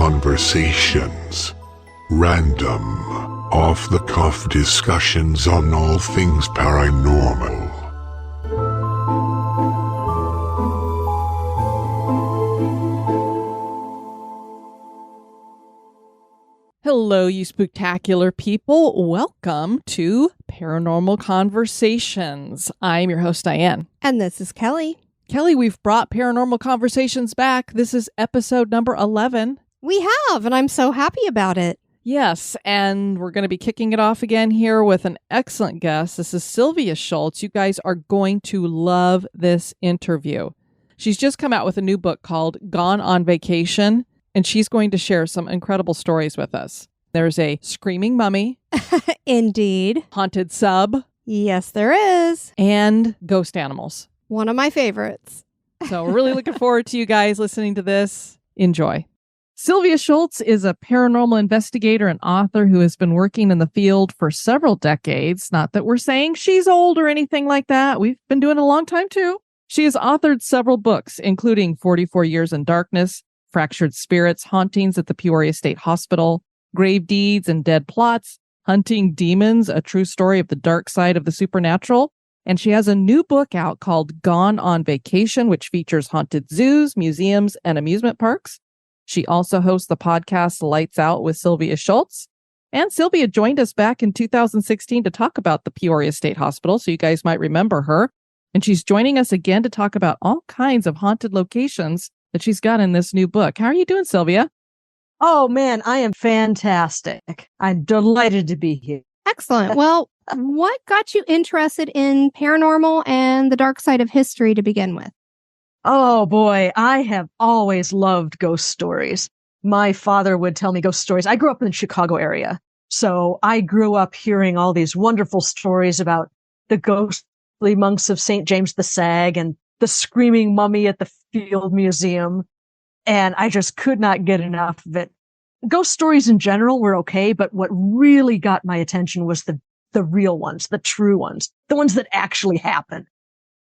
Conversations. Random, off-the-cuff discussions on all things paranormal. Hello, you spooktacular people. Welcome to Paranormal Conversations. I'm your host, Diane. And this is Kelly. Kelly, we've brought Paranormal Conversations back. This is episode number 11. We have, and I'm so happy about it. Yes, and we're going to be kicking it off again here with an excellent guest. This is Sylvia Shults. You guys are going to love this interview. She's just come out with a new book called Gone on Vacation, and she's going to share some incredible stories with us. There's a screaming mummy. Indeed. Haunted sub. Yes, there is. And ghost animals. One of my favorites. So we're really looking forward to you guys listening to this. Enjoy. Sylvia Shults is a paranormal investigator and author who has been working in the field for several decades. Not that we're saying she's old or anything like that. We've been doing it a long time too. She has authored several books, including 44 Years in Darkness, Fractured Spirits, Hauntings at the Peoria State Hospital, Grave Deeds and Dead Plots, Hunting Demons, a true story of the dark side of the supernatural. And she has a new book out called Gone on Vacation, which features haunted zoos, museums, and amusement parks. She also hosts the podcast Lights Out with Sylvia Shults. And Sylvia joined us back in 2016 to talk about the Peoria State Hospital, so you guys might remember her. And she's joining us again to talk about all kinds of haunted locations that she's got in this new book. How are you doing, Sylvia? Oh, man, I am fantastic. I'm delighted to be here. Excellent. Well, what got you interested in paranormal and the dark side of history to begin with? Oh, boy, I have always loved ghost stories. My father would tell me ghost stories. I grew up in the Chicago area, so I grew up hearing all these wonderful stories about the ghostly monks of St. James the Sag and the screaming mummy at the Field Museum, and I just could not get enough of it. Ghost stories in general were okay, but what really got my attention was the real ones, the true ones, the ones that actually happen.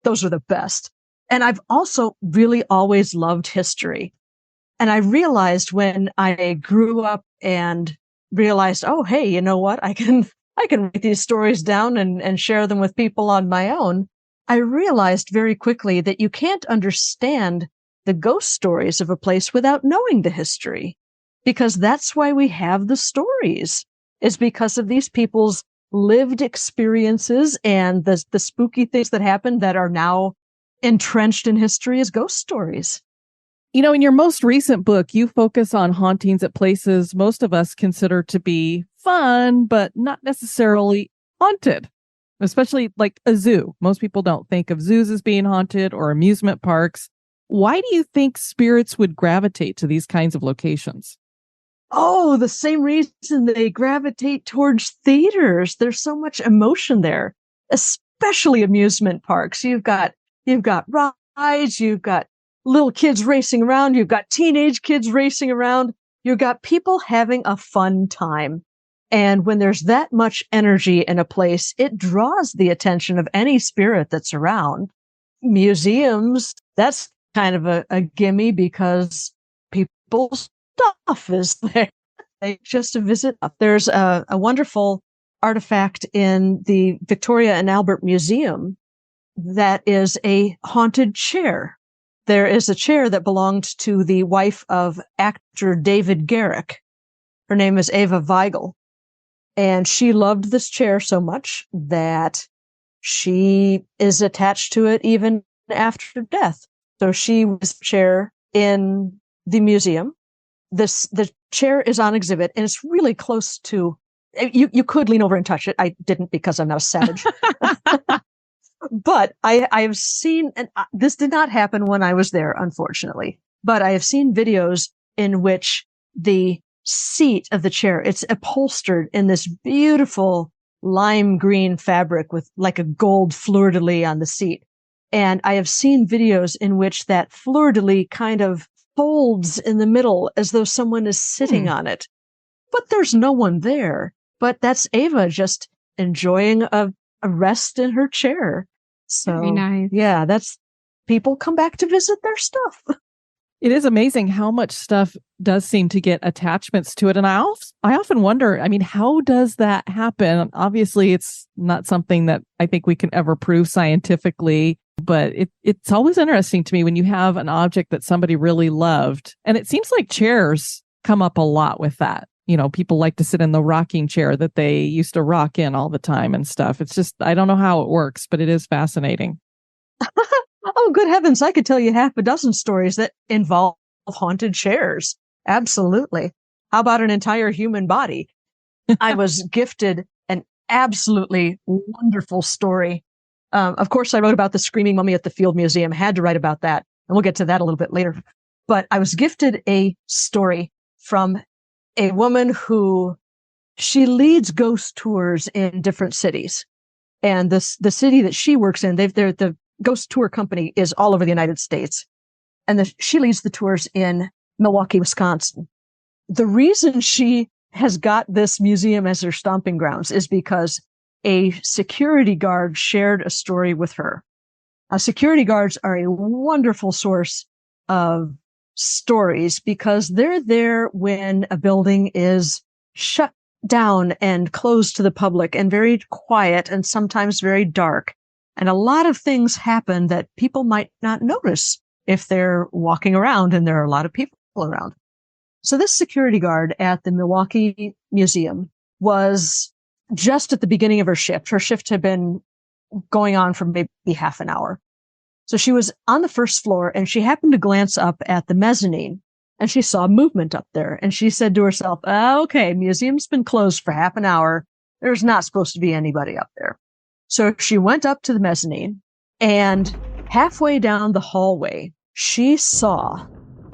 Those are the best. And I've also really always loved history. And I realized when I grew up and realized, oh, hey, you know what? I can write these stories down and share them with people on my own. I realized very quickly that you can't understand the ghost stories of a place without knowing the history, because that's why we have the stories, is because of these people's lived experiences and the spooky things that happened that are now entrenched in history as ghost stories. You know, in your most recent book, you focus on hauntings at places most of us consider to be fun, but not necessarily haunted. Especially like a zoo. Most people don't think of zoos as being haunted or amusement parks. Why do you think spirits would gravitate to these kinds of locations? Oh, the same reason they gravitate towards theaters. There's so much emotion there, especially amusement parks. You've got rides, you've got little kids racing around, you've got teenage kids racing around, you've got people having a fun time. And when there's that much energy in a place, it draws the attention of any spirit that's around. Museums, that's kind of a gimme because people's stuff is there. They just visit. There's a wonderful artifact in the Victoria and Albert Museum that is a haunted chair. There is a chair that belonged to the wife of actor David Garrick. Her name is Eva Weigel. And she loved this chair so much that she is attached to it even after death. So she was a chair in the museum. The chair is on exhibit, and it's really close to, you could lean over and touch it. I didn't because I'm not a savage. But I have seen, and this did not happen when I was there, unfortunately, but I have seen videos in which the seat of the chair, it's upholstered in this beautiful lime green fabric with like a gold fleur-de-lis on the seat. And I have seen videos in which that fleur-de-lis kind of folds in the middle as though someone is sitting on it. But there's no one there. But that's Ava just enjoying a rest in her chair. So, very nice. Yeah, that's people come back to visit their stuff. It is amazing how much stuff does seem to get attachments to it. And I often wonder, I mean, how does that happen? Obviously, it's not something that I think we can ever prove scientifically, but it's always interesting to me when you have an object that somebody really loved. And it seems like chairs come up a lot with that. You know, people like to sit in the rocking chair that they used to rock in all the time and stuff. It's just, I don't know how it works, but it is fascinating. Oh, good heavens. I could tell you half a dozen stories that involve haunted chairs. Absolutely. How about an entire human body? I was gifted an absolutely wonderful story. Of course, I wrote about the screaming mummy at the Field Museum, had to write about that. And we'll get to that a little bit later. But I was gifted a story from a woman who she leads ghost tours in different cities. And the city that she works in, the ghost tour company is all over the United States. And she leads the tours in Milwaukee, Wisconsin. The reason she has got this museum as her stomping grounds is because a security guard shared a story with her. Security guards are a wonderful source of stories because they're there when a building is shut down and closed to the public and very quiet and sometimes very dark. And a lot of things happen that people might not notice if they're walking around and there are a lot of people around. So this security guard at the Milwaukee Museum was just at the beginning of her shift. Her shift had been going on for maybe half an hour. So she was on the first floor and she happened to glance up at the mezzanine and she saw movement up there. And she said to herself, okay, museum's been closed for half an hour. There's not supposed to be anybody up there. So she went up to the mezzanine and halfway down the hallway, she saw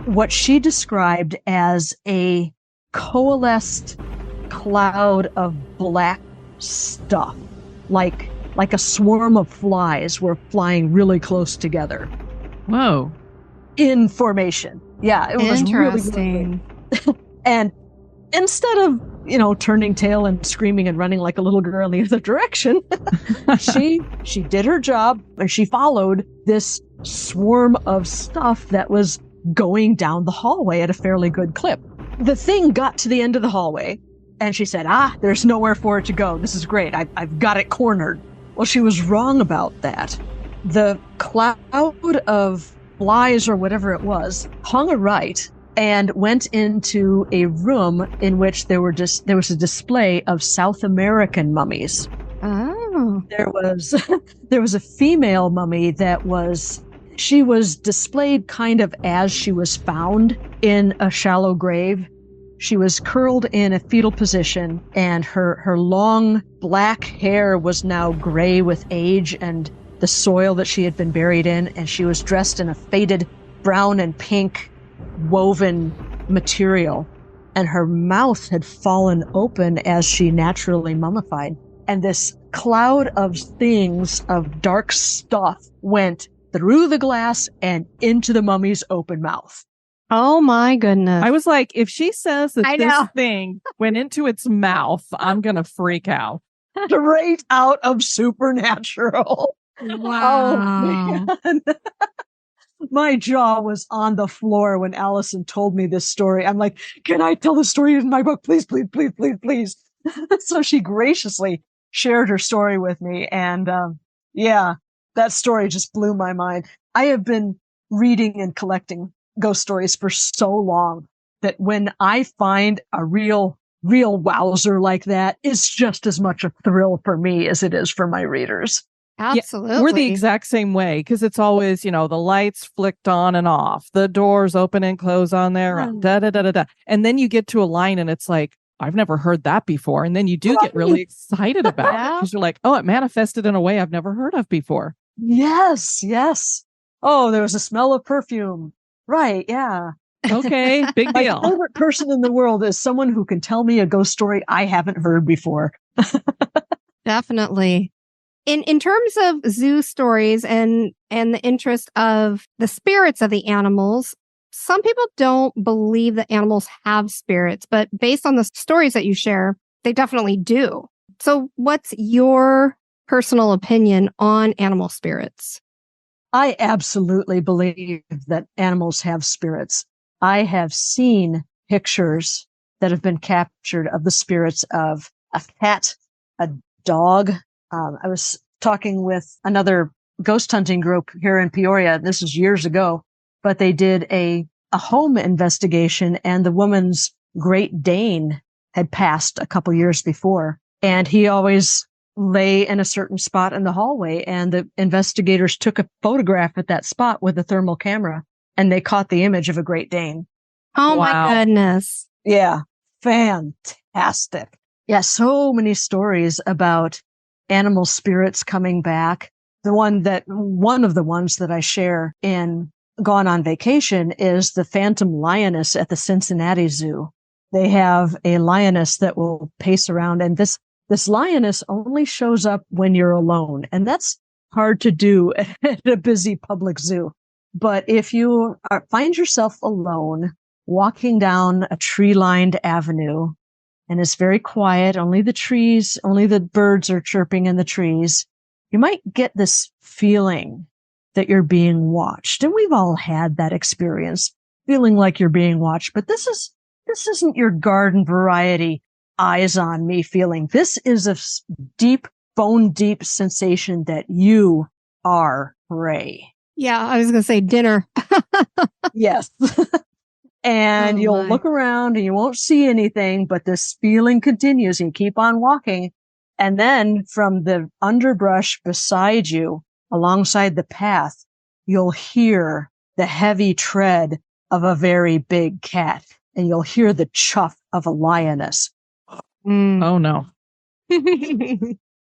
what she described as a coalesced cloud of black stuff, like a swarm of flies were flying really close together. Whoa. In formation. Yeah, it was interesting. Really and instead of, turning tail and screaming and running like a little girl in the other direction, she did her job and she followed this swarm of stuff that was going down the hallway at a fairly good clip. The thing got to the end of the hallway and she said, there's nowhere for it to go. This is great. I've got it cornered. Well, she was wrong about that. The cloud of flies or whatever it was hung a right and went into a room in which there was a display of South American mummies. Oh. There was a female mummy she was displayed kind of as she was found in a shallow grave. She was curled in a fetal position and her long black hair was now gray with age and the soil that she had been buried in, and she was dressed in a faded brown and pink woven material, and her mouth had fallen open as she naturally mummified. And this cloud of things, of dark stuff, went through the glass and into the mummy's open mouth. Oh my goodness. I was like, if she says that this thing went into its mouth, I'm going to freak out. Straight out of Supernatural. Wow. Oh, man. My jaw was on the floor when Allison told me this story. I'm like, can I tell the story in my book? Please, please, please, please, please. So she graciously shared her story with me. And that story just blew my mind. I have been reading and collecting ghost stories for so long that when I find a real wowzer like that, it's just as much a thrill for me as it is for my readers. Absolutely. Yeah, we're the exact same way because it's always, the lights flicked on and off, the doors open and close on there, da da da da da. And then you get to a line and it's like, I've never heard that before. And then you do get really excited about it because you're like, oh, it manifested in a way I've never heard of before. Yes, yes. Oh, there was a smell of perfume. Right, yeah. Okay, big deal. My favorite person in the world is someone who can tell me a ghost story I haven't heard before. Definitely. In terms of zoo stories and the interest of the spirits of the animals, some people don't believe that animals have spirits, but based on the stories that you share, they definitely do. So what's your personal opinion on animal spirits? I absolutely believe that animals have spirits. I have seen pictures that have been captured of the spirits of a cat, a dog. I was talking with another ghost hunting group here in Peoria. This is years ago, but they did a home investigation, and the woman's Great Dane had passed a couple years before, and he always lay in a certain spot in the hallway, and the investigators took a photograph at that spot with a thermal camera, and they caught the image of a Great Dane. Oh Wow. my goodness. Yeah, fantastic. Yeah, so many stories about animal spirits coming back. One of the ones that I share in Gone on Vacation is the phantom lioness at the Cincinnati Zoo. They have a lioness that will pace around, and this lioness only shows up when you're alone, and that's hard to do at a busy public zoo. But if you find yourself alone, walking down a tree-lined avenue, and it's very quiet, only the birds are chirping in the trees, you might get this feeling that you're being watched. And we've all had that experience, feeling like you're being watched. But this isn't your garden variety eyes on me feeling. This is a deep, bone deep sensation that you are prey. Yeah, I was going to say dinner. Yes. And you'll look around and you won't see anything, but this feeling continues, and you keep on walking. And then from the underbrush beside you, alongside the path, you'll hear the heavy tread of a very big cat, and you'll hear the chuff of a lioness. Oh, no.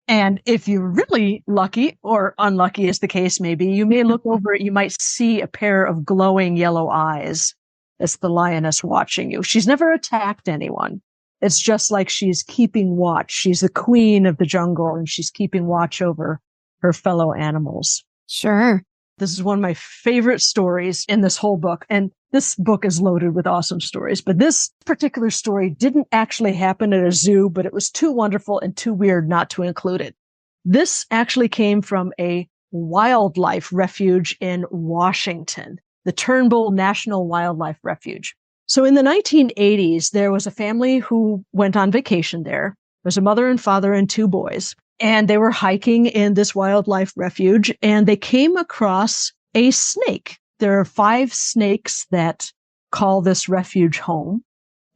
And if you're really lucky, or unlucky as the case may be, you may look over it, you might see a pair of glowing yellow eyes. It's the lioness watching you. She's never attacked anyone. It's just like she's keeping watch. She's the queen of the jungle, and she's keeping watch over her fellow animals. Sure. This is one of my favorite stories in this whole book. And this book is loaded with awesome stories. But this particular story didn't actually happen at a zoo, but it was too wonderful and too weird not to include it. This actually came from a wildlife refuge in Washington, the Turnbull National Wildlife Refuge. So in the 1980s, there was a family who went on vacation there. There was a mother and father and two boys, and they were hiking in this wildlife refuge, and they came across a snake. There are 5 snakes that call this refuge home,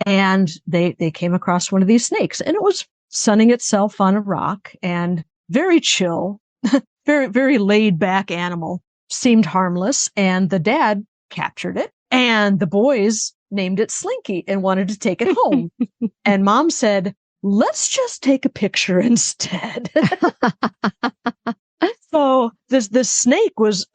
and they came across one of these snakes, and it was sunning itself on a rock, and very chill, very, very laid back animal. Seemed harmless, and the dad captured it, and the boys named it Slinky and wanted to take it home. And mom said, let's just take a picture instead. So this snake was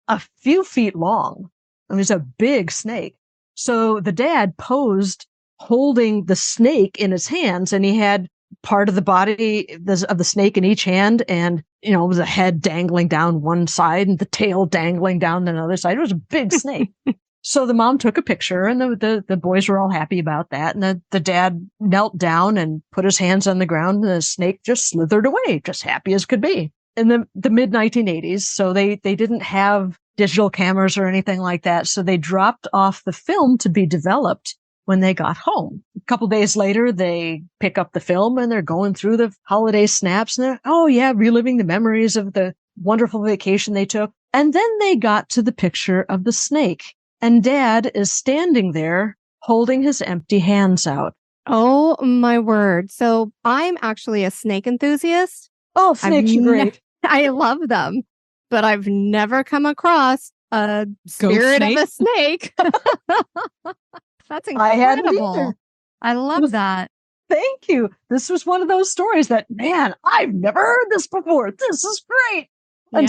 a few feet long. It was a big snake. So the dad posed holding the snake in his hands, and he had part of the body of the snake in each hand, and it was a head dangling down one side and the tail dangling down another side. It was a big snake. So the mom took a picture, and the boys were all happy about that. And the dad knelt down and put his hands on the ground, and the snake just slithered away, just happy as could be. In the mid 1980s, so they didn't have digital cameras or anything like that. So they dropped off the film to be developed when they got home. A couple days later, they pick up the film, and they're going through the holiday snaps, and they're, reliving the memories of the wonderful vacation they took. And then they got to the picture of the snake, and Dad is standing there holding his empty hands out. Oh my word. So I'm actually a snake enthusiast. Oh, snakes are great. I love them, but I've never come across a spirit of a snake. That's incredible. I hadn't either. I love that. Thank you. This was one of those stories that, man, I've never heard this before. This is great. And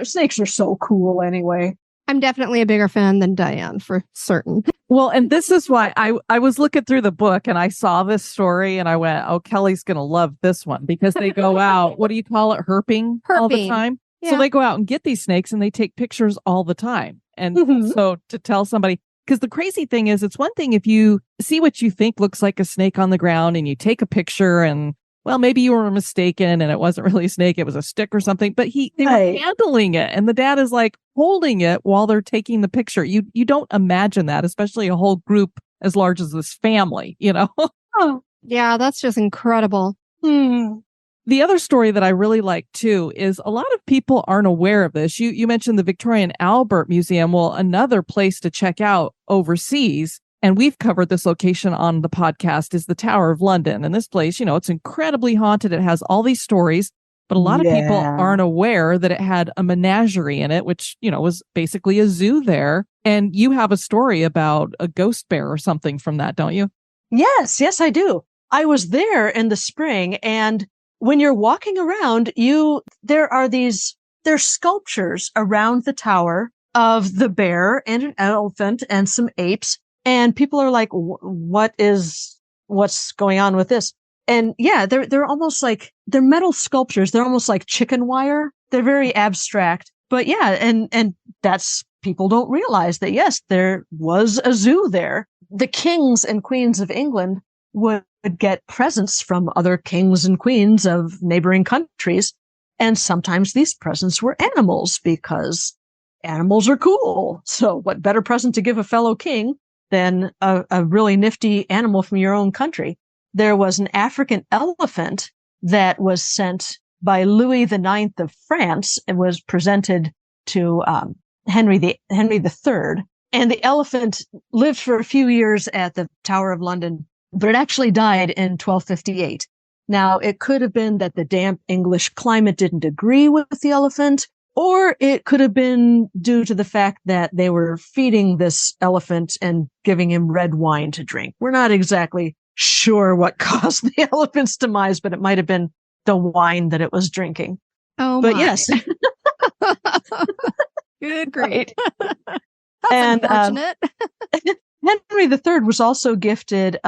snakes are so cool anyway. I'm definitely a bigger fan than Diane, for certain. Well, and this is why I was looking through the book, and I saw this story, and I went, oh, Kelly's going to love this one, because they go out, what do you call it? Herping all the time. Yeah. So they go out and get these snakes, and they take pictures all the time. And so to tell somebody, because the crazy thing is, it's one thing if you see what you think looks like a snake on the ground and you take a picture and well, maybe you were mistaken and it wasn't really a snake, it was a stick or something. But they were Right. handling it, and the dad is like holding it while they're taking the picture. You don't imagine that, especially a whole group as large as this family, you know? Oh. Yeah, that's just incredible. The other story that I really like too is a lot of people aren't aware of this. You mentioned the Victoria and Albert Museum. Well, another place to check out overseas, and we've covered this location on the podcast, is the Tower of London. And this place, it's incredibly haunted. It has all these stories, but a lot of people Yeah. aren't aware that it had a menagerie in it, which, was basically a zoo there. And you have a story about a ghost bear or something from that, don't you? Yes, I do. I was there in the spring, and when you're walking around, there's sculptures around the tower of the bear and an elephant and some apes. And people are like, what's going on with this? And yeah, they're almost like, they're metal sculptures. They're almost like chicken wire. They're very abstract, but yeah. And that's, people don't realize that, yes, there was a zoo there. The kings and queens of England would get presents from other kings and queens of neighboring countries. And sometimes these presents were animals, because animals are cool. So what better present to give a fellow king than a really nifty animal from your own country? There was an African elephant that was sent by Louis IX of France and was presented to Henry III. And the elephant lived for a few years at the Tower of London, but it actually died in 1258. Now, it could have been that the damp English climate didn't agree with the elephant, or it could have been due to the fact that they were feeding this elephant and giving him red wine to drink. We're not exactly sure what caused the elephant's demise, but it might have been the wine that it was drinking. Oh, But my. yes. Good grief. Right. That's And, unfortunate. Henry III was also gifted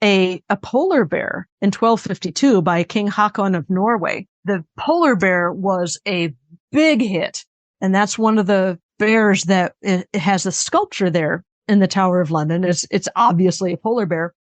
a polar bear in 1252 by King Haakon of Norway. The polar bear was a big hit, and that's one of the bears that it has a sculpture there in the Tower of London. It's obviously a polar bear,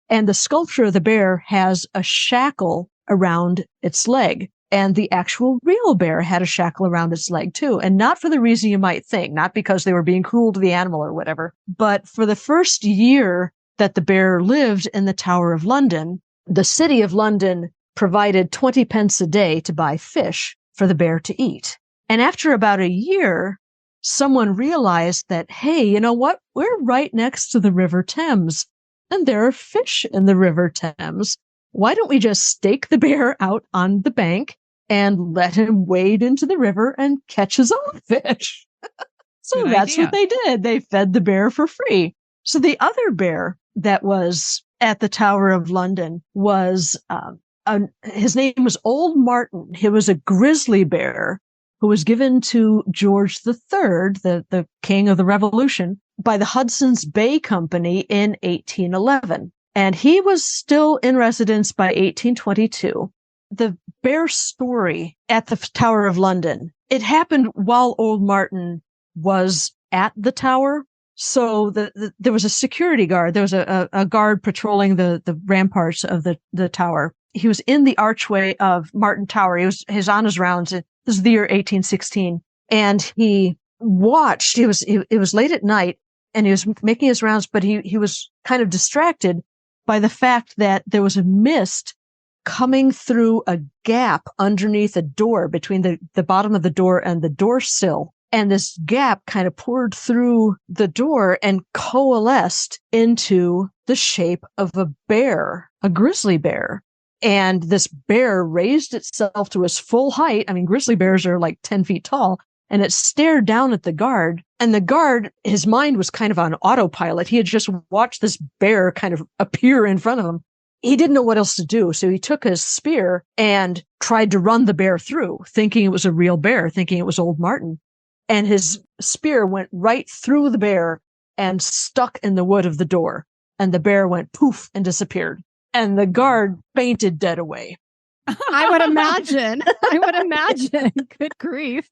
and the sculpture of the bear has a shackle around its leg. And the actual real bear had a shackle around its leg too. And not for the reason you might think, not because they were being cruel to the animal or whatever, but for the first year that the bear lived in the Tower of London, the city of London provided 20 pence a day to buy fish for the bear to eat. And after about a year, someone realized that, hey, you know what? We're right next to the River Thames, and there are fish in the River Thames. Why don't we just stake the bear out on the bank and let him wade into the river and catch his own fish? So Good that's idea. what they did. They fed the bear for free. So the other bear that was at the Tower of London was, his name was Old Martin. He was a grizzly bear who was given to George III, the king of the Revolution, by the Hudson's Bay Company in 1811. And he was still in residence by 1822. The bear story at the Tower of London, it happened while Old Martin was at the tower. So there was a security guard. There was a guard patrolling the ramparts of the tower. He was in the archway of Martin Tower. He's on his rounds. This is the year 1816. And he watched, it was late at night, and he was making his rounds, but he was kind of distracted by the fact that there was a mist coming through a gap underneath a door between the bottom of the door and the door sill. And this gap kind of poured through the door and coalesced into the shape of a bear, a grizzly bear. And this bear raised itself to its full height. I mean, grizzly bears are like 10 feet tall. And it stared down at the guard. And the guard, his mind was kind of on autopilot. He had just watched this bear kind of appear in front of him. He didn't know what else to do. So he took his spear and tried to run the bear through, thinking it was a real bear, thinking it was Old Martin. And his spear went right through the bear and stuck in the wood of the door. And the bear went poof and disappeared. And the guard fainted dead away. I would imagine. Good grief.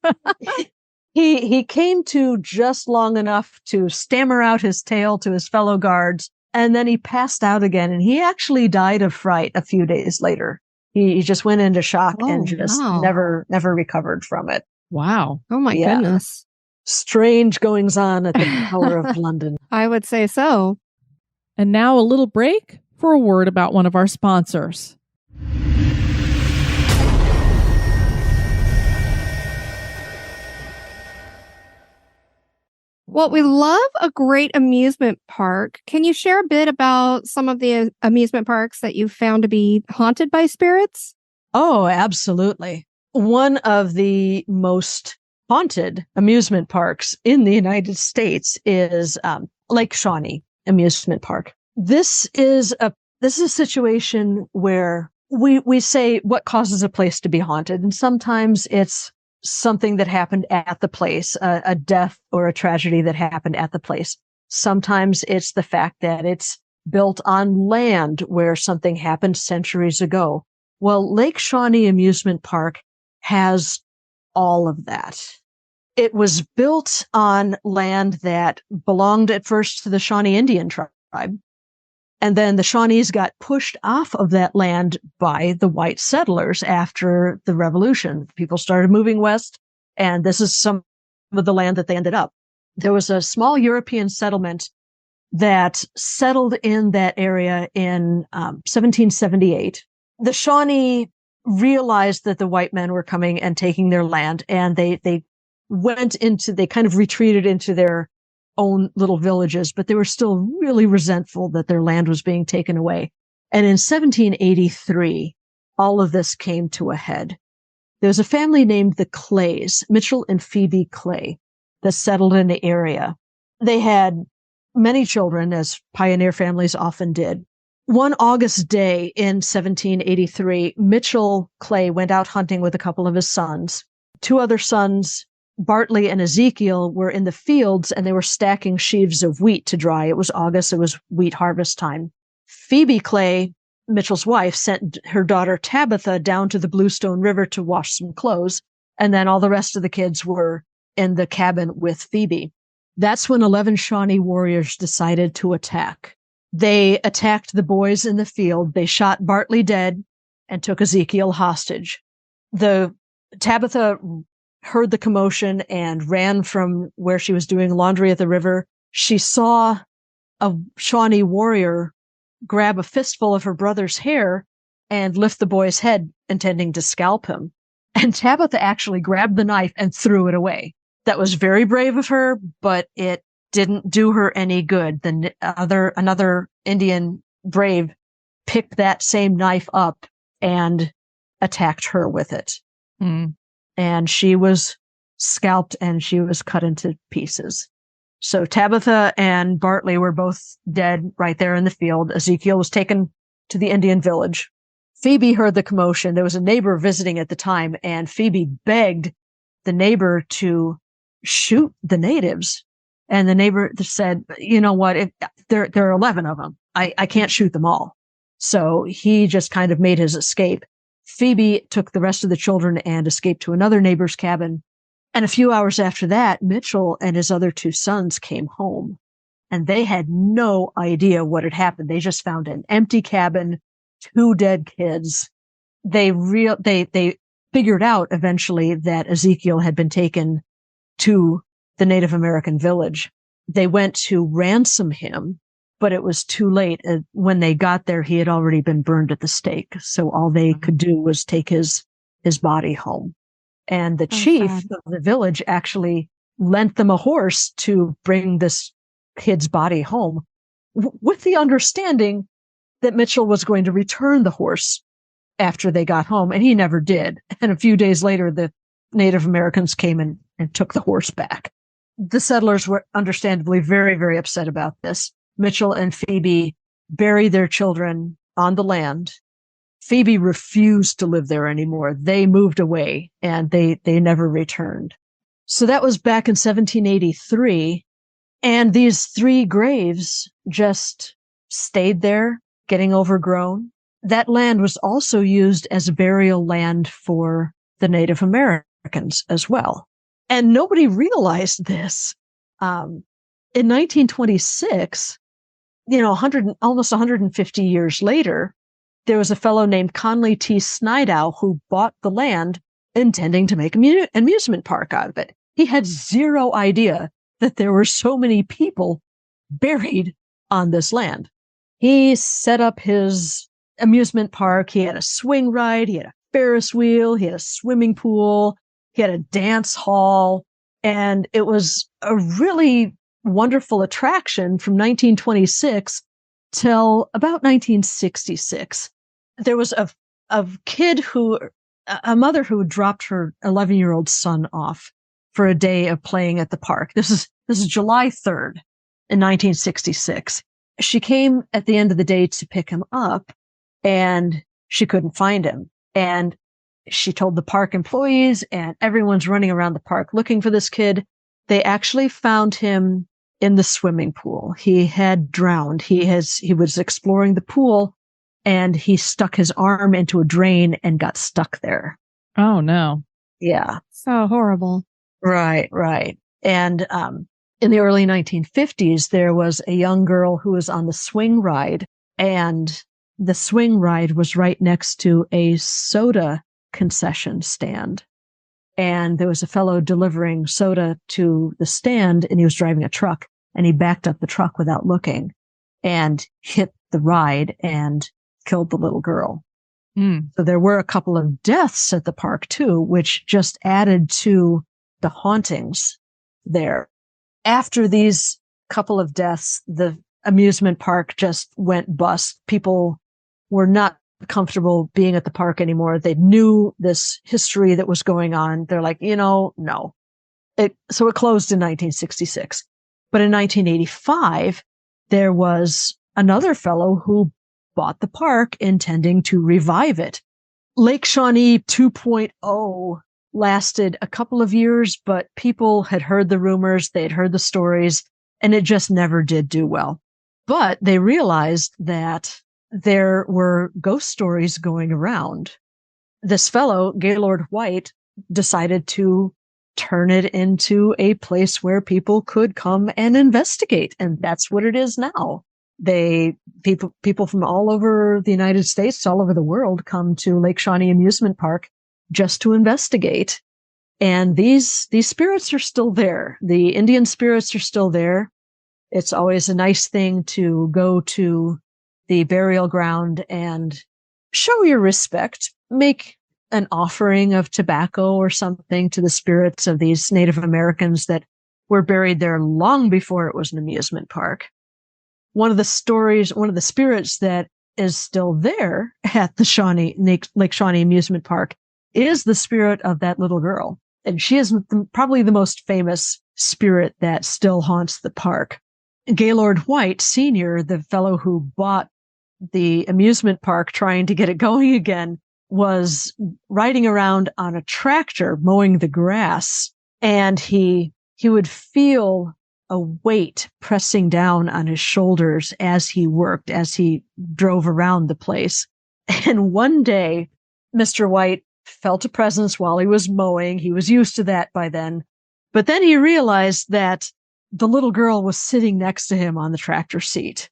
He came to just long enough to stammer out his tale to his fellow guards, and then he passed out again, and he actually died of fright a few days later. He just went into shock and Oh, just wow. never recovered from it. Wow. Oh my Yeah. goodness. Strange goings on at the Tower of London. I would say so. And now a little break for a word about one of our sponsors. Well, we love a great amusement park. Can you share a bit about some of the amusement parks that you've found to be haunted by spirits? Oh, absolutely. One of the most haunted amusement parks in the United States is Lake Shawnee Amusement Park. This is a situation where we say what causes a place to be haunted, and sometimes it's something that happened at the place, a death or a tragedy that happened at the place. Sometimes it's the fact that it's built on land where something happened centuries ago. Well, Lake Shawnee Amusement Park has all of that. It was built on land that belonged at first to the Shawnee Indian tribe. And then the Shawnees got pushed off of that land by the white settlers after the Revolution. People started moving west, and this is some of the land that they ended up. There was a small European settlement that settled in that area in 1778. The Shawnee realized that the white men were coming and taking their land, and they kind of retreated into their own little villages, but they were still really resentful that their land was being taken away. And in 1783, all of this came to a head. There was a family named the Clays, Mitchell and Phoebe Clay, that settled in the area. They had many children, as pioneer families often did. One August day in 1783, Mitchell Clay went out hunting with a couple of his sons. Two other sons, Bartley and Ezekiel, were in the fields, and they were stacking sheaves of wheat to dry. It was August. It was wheat harvest time. Phoebe Clay, Mitchell's wife, sent her daughter Tabitha down to the Bluestone River to wash some clothes. And then all the rest of the kids were in the cabin with Phoebe. That's when 11 Shawnee warriors decided to attack. They attacked the boys in the field. They shot Bartley dead and took Ezekiel hostage. Tabitha heard the commotion and ran from where she was doing laundry at the river. She saw a Shawnee warrior grab a fistful of her brother's hair and lift the boy's head, intending to scalp him. And Tabitha actually grabbed the knife and threw it away. That was very brave of her, but it didn't do her any good. Another Indian brave picked that same knife up and attacked her with it. Mm. And she was scalped and she was cut into pieces. So Tabitha and Bartley were both dead right there in the field. Ezekiel was taken to the Indian village. Phoebe heard the commotion. There was a neighbor visiting at the time, and Phoebe begged the neighbor to shoot the natives. And the neighbor said, you know what, there are 11 of them. I can't shoot them all. So he just kind of made his escape. Phoebe took the rest of the children and escaped to another neighbor's cabin. And a few hours after that, Mitchell and his other two sons came home, and they had no idea what had happened. They just found an empty cabin, two dead kids. They figured out eventually that Ezekiel had been taken to the Native American village. They went to ransom him, but it was too late. When they got there, he had already been burned at the stake. So all they could do was take his body home. And the chief of the village actually lent them a horse to bring this kid's body home, with the understanding that Mitchell was going to return the horse after they got home, and he never did. And a few days later, the Native Americans came and took the horse back. The settlers were understandably very, very upset about this. Mitchell and Phoebe buried their children on the land. Phoebe refused to live there anymore. They moved away, and they never returned. So that was back in 1783. And these three graves just stayed there, getting overgrown. That land was also used as a burial land for the Native Americans as well. And nobody realized this. In 1926, almost 150 years later, there was a fellow named Conley T. Snidow who bought the land intending to make an amusement park out of it. He had zero idea that there were so many people buried on this land. He set up his amusement park. He had a swing ride. He had a Ferris wheel. He had a swimming pool. He had a dance hall. And it was a really wonderful attraction from 1926 till about 1966. There was a mother who dropped her 11-year-old son off for a day of playing at the park. This is July 3rd in 1966. She came at the end of the day to pick him up, and she couldn't find him. And she told the park employees, and everyone's running around the park looking for this kid. They actually found him in the swimming pool. He had drowned. He was exploring the pool, and he stuck his arm into a drain and got stuck there. Oh, no. Yeah. So horrible. Right. And in the early 1950s, there was a young girl who was on the swing ride, and the swing ride was right next to a soda concession stand. And there was a fellow delivering soda to the stand, and he was driving a truck, and he backed up the truck without looking and hit the ride and killed the little girl. So there were a couple of deaths at the park too, which just added to the hauntings there. After these couple of deaths, the amusement park just went bust. People were not comfortable being at the park anymore. They knew this history that was going on. They're like, no. So it closed in 1966. But in 1985, there was another fellow who bought the park intending to revive it. Lake Shawnee 2.0 lasted a couple of years, but people had heard the rumors, they had heard the stories, and it just never did do well. But they realized that there were ghost stories going around. This fellow, Gaylord White, decided to turn it into a place where people could come and investigate. And that's what it is now. People from all over the United States, all over the world, come to Lake Shawnee Amusement Park just to investigate. And these spirits are still there. The Indian spirits are still there. It's always a nice thing to go to the burial ground and show your respect, make an offering of tobacco or something to the spirits of these Native Americans that were buried there long before it was an amusement park. One of the spirits that is still there at the Lake Shawnee Amusement Park is the spirit of that little girl. And she is probably the most famous spirit that still haunts the park. Gaylord White, Sr., the fellow who bought the amusement park trying to get it going again, was riding around on a tractor mowing the grass, and he would feel a weight pressing down on his shoulders as he worked, as he drove around the place. And one day, Mr. White felt a presence while he was mowing. He was used to that by then. But then he realized that the little girl was sitting next to him on the tractor seat.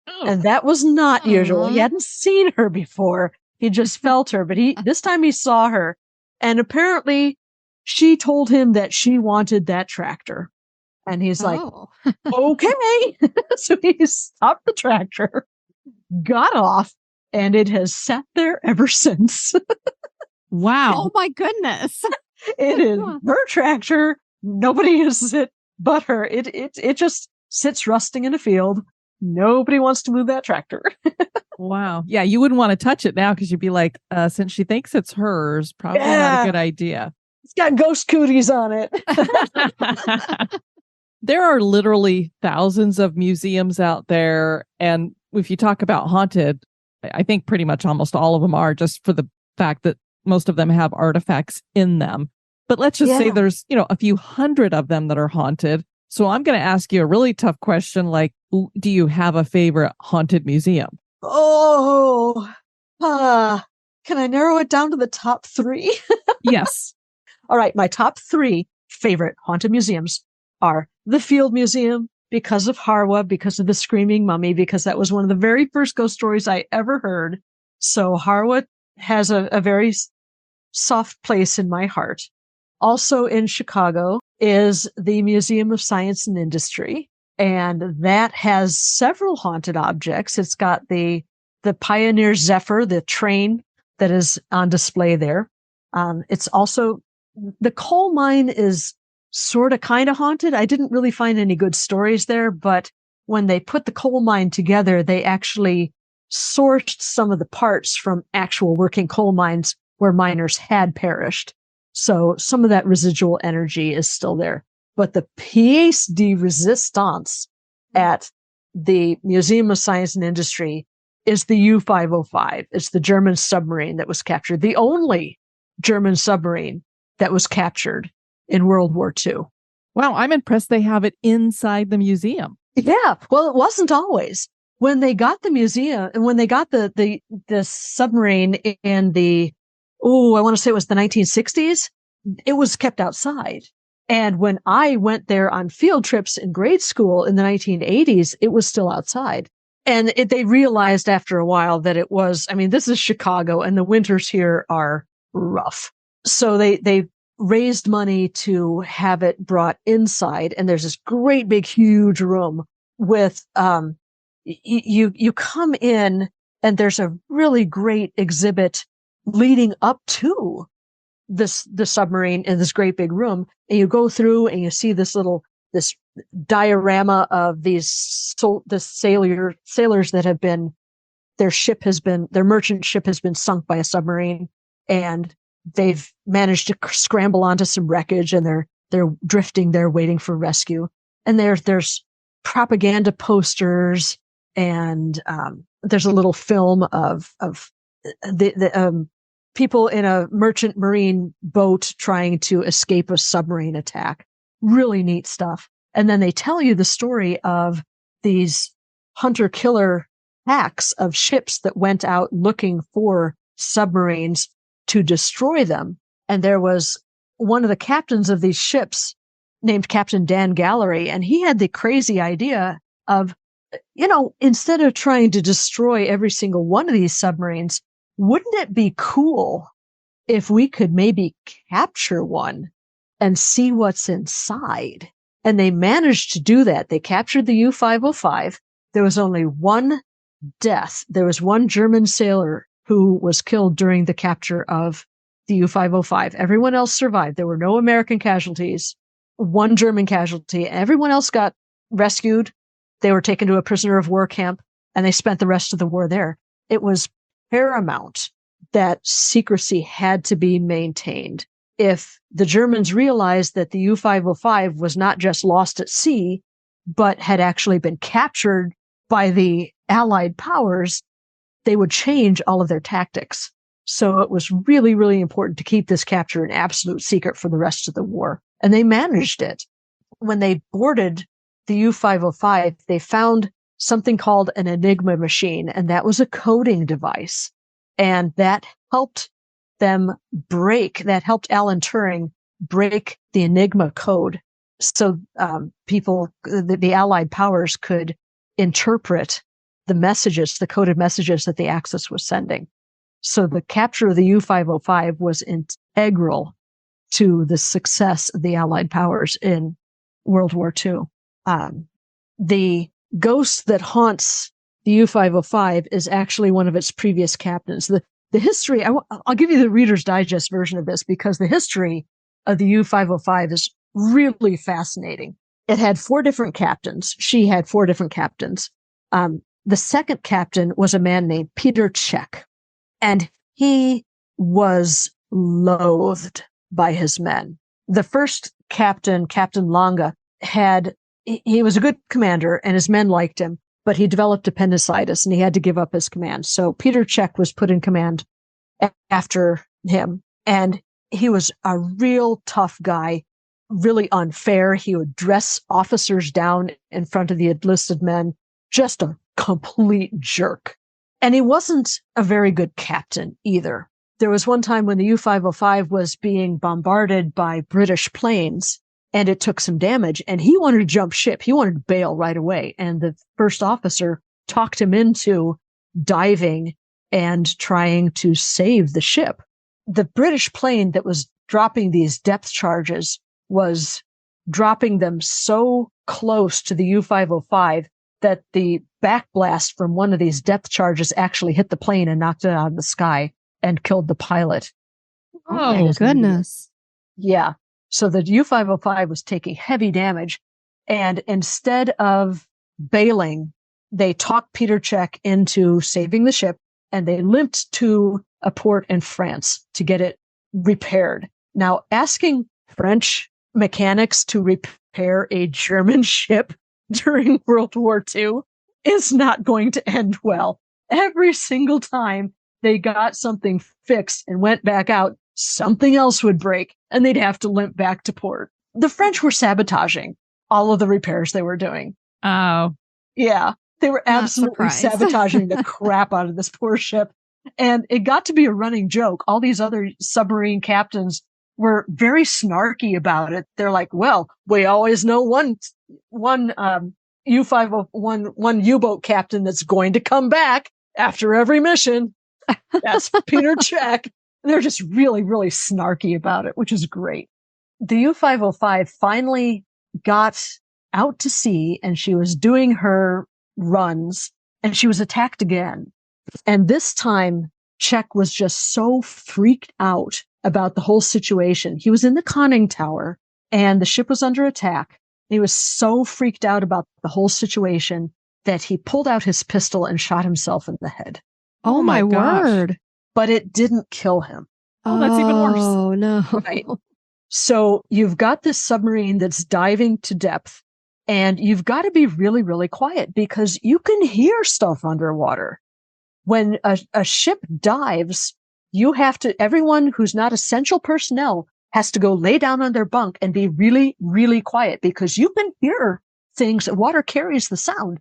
Oh. And that was not usual. He hadn't seen her before. He just felt her, but this time he saw her. And apparently she told him that she wanted that tractor. And he's like, okay. So he stopped the tractor, got off, and it has sat there ever since. Wow. Oh my goodness. It is her tractor. Nobody uses it but her. It just sits rusting in a field. Nobody wants to move that tractor. Wow. Yeah, you wouldn't want to touch it now because you'd be like, since she thinks it's hers, probably not a good idea. It's got ghost cooties on it. There are literally thousands of museums out there. And if you talk about haunted, I think pretty much almost all of them are, just for the fact that most of them have artifacts in them. But let's just say there's, a few hundred of them that are haunted. So I'm going to ask you a really tough question. Like, do you have a favorite haunted museum? Oh, can I narrow it down to the top 3? Yes. All right. My top 3 favorite haunted museums are the Field Museum, because of Harwa, because of the Screaming Mummy, because that was one of the very first ghost stories I ever heard. So Harwood has a very soft place in my heart. Also in Chicago is the Museum of Science and Industry, and that has several haunted objects. It's got the Pioneer Zephyr, the train that is on display there. It's also, the coal mine is sort of kind of haunted. I didn't really find any good stories there, but when they put the coal mine together, they actually sourced some of the parts from actual working coal mines where miners had perished. So some of that residual energy is still there. But the pièce de résistance at the Museum of Science and Industry is the U-505. It's the German submarine that was captured, the only German submarine that was captured in World War II. Wow, I'm impressed they have it inside the museum. Yeah, well, it wasn't always. When they got the museum and when they got the submarine in the, I want to say it was the 1960s, it was kept outside. And when I went there on field trips in grade school in the 1980s, it was still outside. And they realized after a while that it was, this is Chicago and the winters here are rough. So they raised money to have it brought inside. And there's this great big huge room with, you come in and there's a really great exhibit leading up to the submarine in this great big room. And you go through and you see this diorama of these sailors that have been, their merchant ship has been sunk by a submarine, and they've managed to scramble onto some wreckage, and they're drifting there waiting for rescue. And there's propaganda posters, and there's a little film of the people in a merchant marine boat trying to escape a submarine attack. Really neat stuff. And then they tell you the story of these hunter-killer packs of ships that went out looking for submarines to destroy them. And there was one of the captains of these ships named Captain Dan Gallery, and he had the crazy idea of, instead of trying to destroy every single one of these submarines, wouldn't it be cool if we could maybe capture one and see what's inside? And they managed to do that. They captured the U-505. There was only one death. There was one German sailor who was killed during the capture of the U-505. Everyone else survived. There were no American casualties, one German casualty. Everyone else got rescued. They were taken to a prisoner of war camp, and they spent the rest of the war there. It was paramount that secrecy had to be maintained. If the Germans realized that the U-505 was not just lost at sea, but had actually been captured by the Allied powers, they would change all of their tactics. So it was really, really important to keep this capture an absolute secret for the rest of the war. And they managed it. When they boarded the U-505, they found something called an Enigma machine, and that was a coding device. And that helped Alan Turing break the Enigma code. So the Allied powers could interpret the coded messages that the Axis was sending. So the capture of the U-505 was integral to the success of the Allied powers in World War II. The ghost that haunts the U-505 is actually one of its previous captains. The history, I'll give you the Reader's Digest version of this, because the history of the U-505 is really fascinating. It had 4 different captains. She had 4 different captains. The second captain was a man named Peter Czech, and he was loathed by his men. The first captain, Captain Longa, he was a good commander and his men liked him, but he developed appendicitis and he had to give up his command. So Peter Czech was put in command after him, and he was a real tough guy, really unfair. He would dress officers down in front of the enlisted men, just a complete jerk. And he wasn't a very good captain either. There was one time when the U-505 was being bombarded by British planes, and it took some damage, and he wanted to jump ship. He wanted to bail right away. And the first officer talked him into diving and trying to save the ship. The British plane that was dropping these depth charges was dropping them so close to the U-505 that the backblast from one of these depth charges actually hit the plane and knocked it out of the sky and killed the pilot. Oh my goodness. Yeah. So the U-505 was taking heavy damage. And instead of bailing, they talked Peter Czech into saving the ship, and they limped to a port in France to get it repaired. Now, asking French mechanics to repair a German ship during World War II is not going to end well. Every single time they got something fixed and went back out, something else would break and they'd have to limp back to port. The French were sabotaging all of the repairs they were doing. Oh. Yeah. They were absolutely sabotaging the crap out of this poor ship. And it got to be a running joke. All these other submarine captains were very snarky about it. They're like, well, we always know one U-501 U-boat captain that's going to come back after every mission. That's Peter Czech. They're just really, really snarky about it, which is great. The U-505 finally got out to sea and she was doing her runs and she was attacked again. And this time, Czech was just so freaked out about the whole situation. He was in the conning tower and the ship was under attack. He was so freaked out about the whole situation that he pulled out his pistol and shot himself in the head. Oh my word. But it didn't kill him. Oh, that's even worse. Oh, no. Right. So you've got this submarine that's diving to depth, and you've got to be really, really quiet because you can hear stuff underwater. When a ship dives, everyone who's not essential personnel has to go lay down on their bunk and be really, really quiet because you can hear things. Water carries the sound.